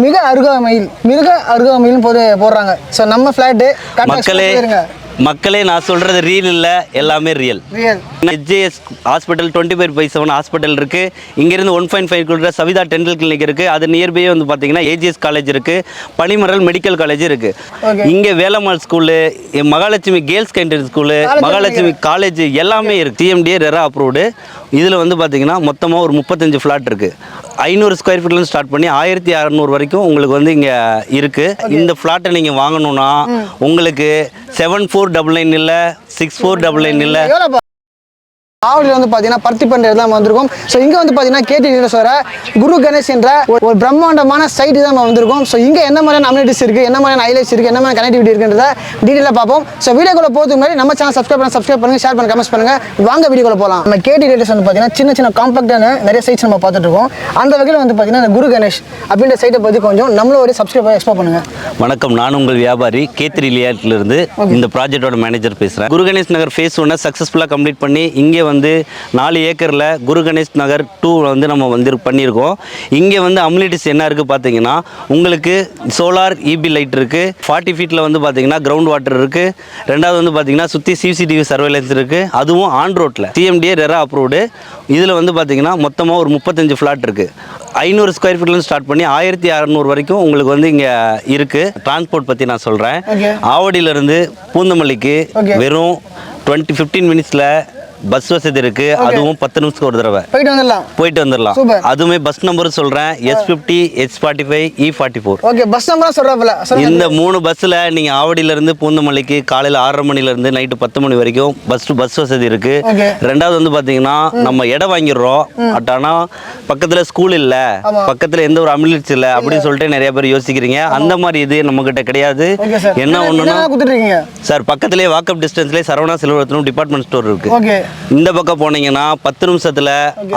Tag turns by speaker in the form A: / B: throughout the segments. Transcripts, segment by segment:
A: மிக அருகாமையில் போடுறாங்க. ஸோ நம்ம ஃப்ளாட்டு
B: மக்களே நான் சொல்கிறது ரீல் இல்லை, எல்லாமே ரியல். HJS ஹாஸ்பிட்டல் 25/7 ஹாஸ்பிட்டல் இருக்குது. இங்கேருந்து 1.5 கிலோமீட்டர் சவிதா டென்டல் கிளினிக் இருக்குது. அது நியர்பையே வந்து பார்த்தீங்கன்னா AGS காலேஜ் இருக்குது, பனிமரல் மெடிக்கல் காலேஜ் இருக்குது. இங்கே Velammal school, Mahalakshmi girls canteen school, Mahalakshmi college எல்லாமே இருக்குது. TMDA RERA approved. இதில் வந்து பார்த்தீங்கன்னா மொத்தமாக ஒரு 35 ஃப்ளாட் இருக்குது. 500 ஸ்கொயர் ஃபீட்லேருந்து ஸ்டார்ட் பண்ணி 1600 வரைக்கும் உங்களுக்கு வந்து இங்கே இருக்குது. இந்த ஃப்ளாட்டை நீங்கள் வாங்கணுன்னா உங்களுக்கு 7499 இல்லை, 6499 இல்லை.
A: ஆவடியில் வந்து பார்த்தீங்கன்னா பருத்திப்பண்டை தான் வந்திருக்கும். ஸோ இங்கே வந்து பார்த்தீங்கன்னா கேட்டு குரு கணேஷ் என்ற ஒரு பிரம்மாண்டமான சைட்டு தான் நம்ம வந்திருக்கோம். ஸோ இங்கே என்ன மாதிரியான அம்யூனிட்டிஸ் இருக்குது, என்ன மாதிரியான ஹைலைட்ஸ் இருக்குது, என்ன மாதிரி கனெக்டிவிட்டி இருக்குன்றத டீட்டெயிலாக பார்ப்போம். ஸோ வீடியோக்குள்ள போகிறதுக்கு முன்னாடி நம்ம சேனல் சப்ஸ்கிரைப் பண்ணுங்கள், ஷேர் பண்ணுங்கள், கமெண்ட்ஸ் பண்ணுங்கள். வாங்க வீடியோக்குள்ள போகலாம். நம்ம கேடி ரேட்டர்ஸ் வந்து பார்த்தீங்கன்னா சின்ன காம்பாக்டான நிறைய சைட்ஸ் நம்ம பார்த்துட்டு இருக்கோம். அந்த வகையில் வந்து பார்த்தீங்கன்னா குரு கணேஷ் அப்படின்ற சைட்டை பற்றி கொஞ்சம் நம்மளோட சப்ஸ்கிரைப் எக்ஸ்ப்ளோர் பண்ணுங்கள்.
B: வணக்கம், நான் உங்கள் வியாபாரி K3 லியாட்டிலிருந்து இந்த ப்ராஜெக்டோட மேனேஜர் பேசுகிறேன். குரு கணேஷ் நகர் ஃபேஸ் 1 சக்ஸஸ்ஃபுல்லாக கம்ப்ளீட் பண்ணி இங்கே வந்து 4 ஏக்கரில் குரு கணேஷ் நகர் 2 வந்து நம்ம வந்து பண்ணியிருக்கோம். இங்கே வந்து அம்யூனிட்டிஸ் என்ன இருக்குது பார்த்தீங்கன்னா, உங்களுக்கு சோலார் EB லைட் இருக்குது. 40 ஃபீட்டில் வந்து பார்த்தீங்கன்னா கிரவுண்ட் வாட்டர் இருக்குது. ரெண்டாவது வந்து பார்த்தீங்கன்னா சுற்றி CCTV சர்வேலன்ஸ் இருக்குது. அதுவும் ஆன் ரோட்டில் TMDA ரெரா அப்ரூவ்டு. இதில் வந்து பார்த்தீங்கன்னா மொத்தமாக ஒரு 35 ஃப்ளாட் இருக்குது. 500 ஸ்கொயர் ஃபீட்லேருந்து ஸ்டார்ட் பண்ணி 1600 வரைக்கும் உங்களுக்கு வந்து இங்கே இருக்குது. டிரான்ஸ்போர்ட் பற்றி நான் சொல்கிறேன். ஆவடியிலேருந்து பூந்தமல்லிக்கு வெறும் 15 மினிட்ஸில் பஸ் வசதி இருக்கு. அதுவும் 10 நிமிஷத்துக்கு ஒரு தடவை போயிட்டு வந்துடலாம். அதுவுமே பஸ் நம்பர் சொல்றேன், S50, H45, E44.
A: Okay, bus number சொல்றப்பல
B: இந்த 3 பஸ்ல நீங்க ஆவடியில இருந்து பூந்தமல்லிக்கு காலையில 6:30 மணில இருந்து நைட்டு 10 மணி வரைக்கும் பஸ் வசதி இருக்கு. ரெண்டாவது வந்து பாத்தீங்கன்னா நம்ம இடம் வாங்கிடுறோம், ஆனா பக்கத்துல ஸ்கூல் இல்ல, பக்கத்துல எந்த ஒரு அம்யூனிட்டிஸ் இல்ல அப்படின்னு சொல்லிட்டு நிறைய பேர் யோசிக்கிறீங்க. அந்த மாதிரி இது நம்ம கிட்ட கிடையாது. என்ன ஒண்ணுன்னா சார், பக்கத்திலேயே வாக்கப் டிஸ்டன்ஸ்லேயே சரவணா செல்வரத்னம் டிபார்ட்மெண்ட் ஸ்டோர் இருக்கு. இந்த பக்கம் போனீங்கன்னா 10 நிமிஷத்துல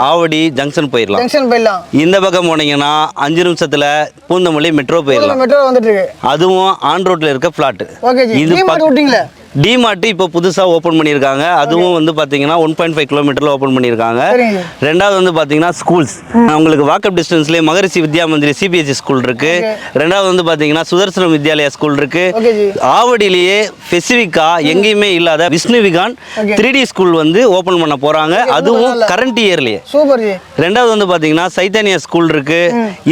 B: ஆவடி ஜங்ஷன் போயிடலாம். இந்த பக்கம் போனீங்கன்னா 5 நிமிஷத்துல பூந்தமல்லி மெட்ரோ போயிடலாம். அதுவும் ஆன் ரோட்ல இருக்க பிளாட். இது டிமார்ட் இப்போ புதுசாக ஓப்பன் பண்ணியிருக்காங்க. அதுவும் வந்து பார்த்தீங்கன்னா 1.5 கிலோமீட்டரில் ஓப்பன் பண்ணியிருக்காங்க. ரெண்டாவது வந்து பார்த்தீங்கன்னா ஸ்கூல்ஸ் உங்களுக்கு வாக்கப் டிஸ்டன்ஸ்லேயே மகரிஷி வித்யா மந்திரி CBSE ஸ்கூல் இருக்கு. ரெண்டாவது வந்து பார்த்தீங்கன்னா சுதர்சனம் வித்யாலயா ஸ்கூல் இருக்கு. ஆவடியிலேயே ஸ்பெசிஃபிக்காக எங்கேயுமே இல்லாத விஷ்ணு விகான் 3D ஸ்கூல் வந்து ஓப்பன் பண்ண போறாங்க. அதுவும் கரண்ட் இயர்லேயே. ரெண்டாவது வந்து பார்த்தீங்கன்னா சைத்தன்யா ஸ்கூல் இருக்கு.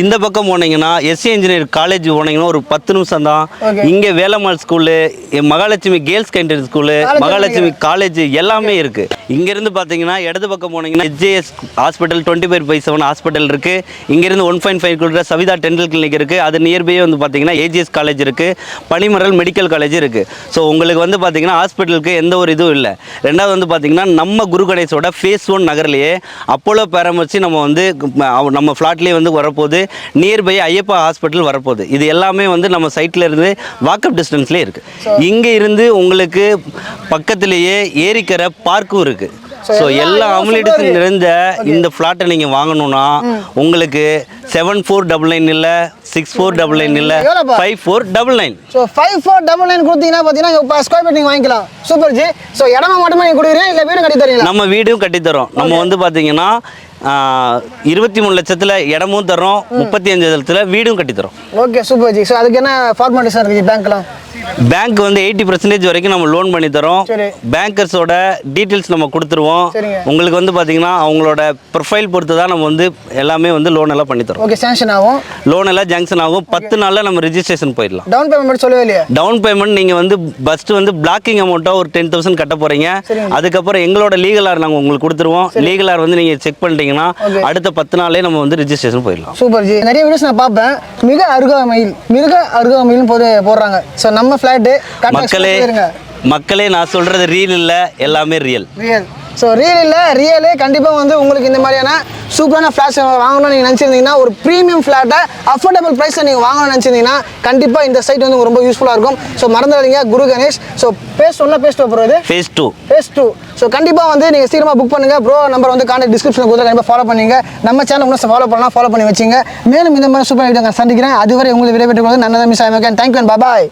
B: இந்த பக்கம் போனீங்கன்னா SC இன்ஜினியர் காலேஜ் போனீங்கன்னா ஒரு 10 நிமிஷம் தான். இங்கே Velammal school, Mahalakshmi girls canteen school, Mahalakshmi college எல்லாமே இருக்கு. இங்கிருந்து பாத்தீங்கன்னா இடது பக்கம் போனீங்கன்னா HJS ஹாஸ்பிட்டல் 25/7 ஹாஸ்பிட்டல் இருக்கு. இங்கிருந்து 1.5 கிலோமீட்டர் சவிதா டென்டல் கிளினிக் இருக்கு. அது நியர்பையே வந்து பாத்தீங்கன்னா AGS காலேஜ் இருக்கு, பனிமரல் மெடிக்கல் காலேஜ் இருக்கு. ஸோ உங்களுக்கு வந்து பாத்தீங்கன்னா ஹாஸ்பிட்டலுக்கு எந்த ஒரு இதுவும் இல்லை. ரெண்டாவது வந்து பாத்தீங்கன்னா நம்ம குரு கணேஷோட ஃபேஸ் 1 நகர்லேயே அப்போலோ பேரமர்ச்சி நம்ம வந்து நம்ம ஃப்ளாட்லேயே வந்து வரப்போகுது. நியர்பை ஐயப்பா ஹாஸ்பிட்டல் வரப்போகுது. இது எல்லாமே வந்து நம்ம சைட்ல இருந்து வாக்கப் டிஸ்டன்ஸ்லேயே இருக்கு. இங்கே இருந்து உங்களுக்கு பக்கத்திலேயே ஏரிக்கரை பார்க்கும் இருக்கு. ஸோ எல்லா அம்யூனிட்டிஸும் நிறைந்த இந்த ஃப்ளாட்டை நீங்கள் வாங்கணும்னா உங்களுக்கு 7499 இல்லை, 6499 இல்லை, 5499.
A: ஸோ 5499 கொடுத்தீங்கன்னா பார்த்தீங்கன்னா ஸ்கொயர் ஃபீட் நீங்கள் வாங்கிக்கலாம். சூப்பர் ஜி. ஸோ இடமா மட்டுமே நீங்கள் கொடுக்குறீங்க, இல்லை வீடும் கட்டி தரீங்களா?
B: நம்ம வீடும் கட்டித்தரோம். நம்ம வந்து பார்த்தீங்கன்னா 23 லட்சத்தில் இடமும் தரோம், 35 லட்சத்தில் வீடும் கட்டித்தரோம்.
A: Okay, super ji. ஸோ அதுக்கு என்ன ஃபார்மாலிட்டிஸ் இருக்குது பேங்க்லாம்?
B: பேங்க் வந்து 80% வரைக்கும் நம்ம லோன் பண்ணி தரோம். பேங்கர்ஸோட டீட்டெயில்ஸ் நம்ம கொடுத்துருவோம். உங்களுக்கு வந்து பார்த்தீங்கன்னா அவங்களோட ப்ரொஃபைல் பொறுத்து தான் நம்ம வந்து எல்லாமே வந்து லோன் எல்லாம் பண்ணி தரோம்.
A: ஓகே, சாங்ஷன் ஆகும்,
B: லோன் எல்லாம் ஜங்ஷன் ஆகும். 10 நாளில் நம்ம ரிஜிஸ்ட்ரேஷன் போயிடலாம்.
A: டவுன் பேமெண்ட் சொல்லவே இல்லையா?
B: டவுன் பேமெண்ட் நீங்கள் வந்து ஃபஸ்ட்டு வந்து பிளாக்கிங் அமௌண்ட்டாக ஒரு 10,000 கட்ட போகிறீங்க. அதுக்கப்புறம் எங்களோட லீகல் ஆர் நாங்கள் உங்களுக்கு கொடுத்துருவோம். லீகல் ஆர் வந்து நீங்கள் செக் பண்ணிட்டீங்கன்னா அடுத்த 10 நாளே நம்ம வந்து ரிஜிஸ்ட்ரேஷன் போயிடலாம்.
A: Super G. நிறைய வீடியோஸ் நான் பார்ப்பேன், மிக அருகாமையில் போடுறாங்க. ஸோ நம்ம ஃப்ளாட்டு
B: மக்களே நான் சொல்றது ரீல் இல்ல, எல்லாமே ரியல்.
A: ஸோ ரியலே கண்டிப்பாக வந்து உங்களுக்கு இந்த மாதிரியான சூப்பரான ஃப்ளாட்ஸ் வாங்கணும்னு நீங்கள் நினச்சிருந்தீங்கன்னா, ஒரு ப்ரீமியம் ஃப்ளாட்டை அஃபோர்டபுள் ப்ரைஸில் நீங்கள் வாங்கணும்னு நினச்சிருந்தீங்கன்னா கண்டிப்பாக இந்த சைட் வந்து ரொம்ப யூஸ்ஃபுல்லாக இருக்கும். ஸோ மறந்துடாதீங்க, குரு கணேஷ். ஸோ ஃபேஸ் 2 ப்ரோ, இது ஃபேஸ் 2. ஸோ கண்டிப்பாக வந்து நீங்கள் சீக்கிரமாக புக் பண்ணுங்கள். ப்ரோ நம்பர் வந்து கான்டாக்ட் டிஸ்கிரிப்ஷனில் கொடுத்து கண்டிப்பாக ஃபாலோ பண்ணுங்க. நம்ம சேனல் இன்னும் ஃபாலோ பண்ணி வச்சுங்க. மேலும் இந்த மாதிரி சூப்பர் வீடியோ சந்திக்கிறேன். அதுவரை உங்களுக்கு விடைபெற்றுக் கொள்வது நன்னதான் மிஸ் ஆகும். Thank you and bye.